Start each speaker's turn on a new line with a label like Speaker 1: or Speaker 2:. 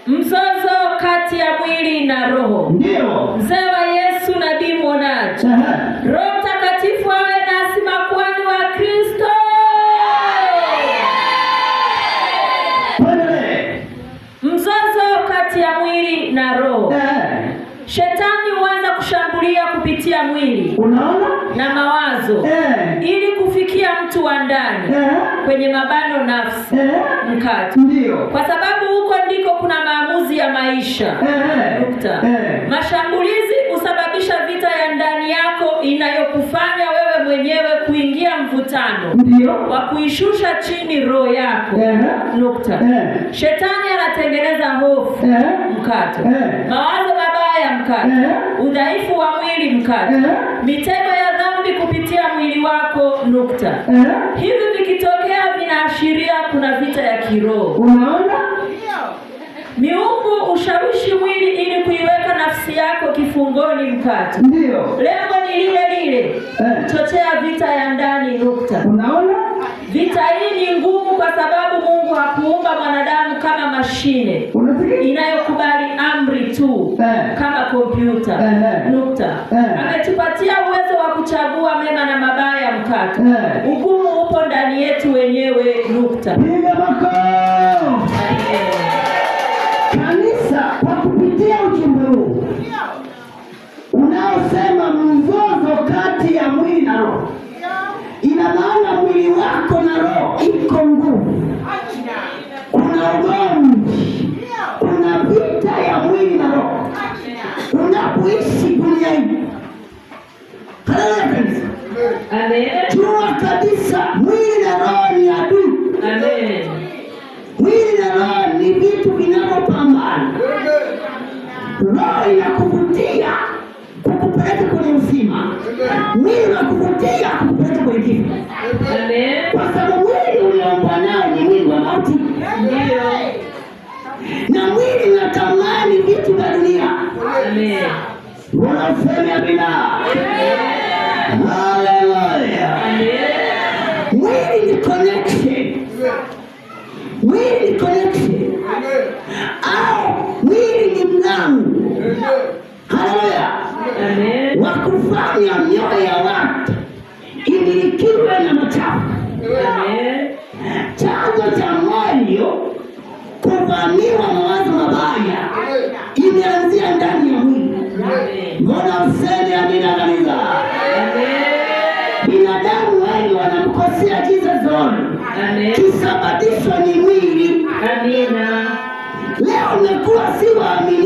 Speaker 1: Mzozo kati ya mwili na roho.
Speaker 2: Ndio.
Speaker 1: Mzee wa Yesu nabii mwonaji. Roho Mtakatifu awe nasi makuhani wa Kristo. Mzozo kati ya mwili na roho. Shetani huanza kushambulia kupitia mwili.
Speaker 2: Unaona?
Speaker 1: Na mawazo. Ili kufikia mtu wa ndani. Kwenye mabano nafsi. Mkato.
Speaker 2: Ndio.
Speaker 1: Kwa sababu huko ndiko kuna maamuzi ya maisha. Nukta. Mashambulizi husababisha vita ya ndani yako inayokufanya wewe mwenyewe kuingia mvutano.
Speaker 2: Ndio.
Speaker 1: Wa kuishusha chini roho yako. Nukta. Shetani anatengeneza hofu. Mkato. Mawazo mabaya. Mkato. Udhaifu wa mwili. Mkato. Mitego ya dhambi kupitia mwili wako. Nukta. Hivi vikitokea vinaashiria kuna vita ya kiroho.
Speaker 2: Unaona?
Speaker 1: Miungu ushawishi mwili ili kuiweka nafsi yako kifungoni. Mkato.
Speaker 2: Ndio.
Speaker 1: Lengo ni lile lile. Kuchochea vita ya ndani. Nukta.
Speaker 2: Unaona?
Speaker 1: Vita hii ni ngumu kwa sababu Mungu hakuumba mwanadamu kama mashine inayokubali amri tu kama kompyuta. Nukta. Ametupatia uwezo wa kuchagua mema na mabaya. Mkato. Ugumu upo ndani yetu wenyewe. Nukta.
Speaker 2: Piga makofi. Kanisa, kwa kupitia ujumbe huu unaosema mzozo kati ya mwili na roho, ina maana mwili wako na roho iko nguvu. Kuna ugomvi, kuna vita ya mwili na roho unapoishi duniani. Haleluya kanisa.
Speaker 1: Amen.
Speaker 2: Jua kabisa mwili na roho ni adui.
Speaker 1: Amen.
Speaker 2: Mwili na roho ni vitu vinavyopambana. Roho inakuvutia kukupeleka kwenye uzima. Mwili unakuvutia kukupeleka kwenye kifo.
Speaker 1: Amen.
Speaker 2: Kwa sababu mwili ulioumbwa nao ni mwili wa mauti.
Speaker 1: Ndio.
Speaker 2: Na mwili unatamani vitu vya dunia.
Speaker 1: Amen.
Speaker 2: Unasema amina. Haleluya. Mwili ni connection. Mwili ni connection. Au mwili ni mlango. Haleluya.
Speaker 1: Amen.
Speaker 2: Wa kufanya mioyo ya watu imilikiwe na machafu.
Speaker 1: Amen.
Speaker 2: Chanzo cha moyo kuvamiwa mawazo mabaya imeanzia ndani ya mwili. Mbona useme amina kanisa? Binadamu wengi wanamkosea Jesus. Kisababisho ni mwili.
Speaker 1: Amina.
Speaker 2: Leo umekuwa si waamini.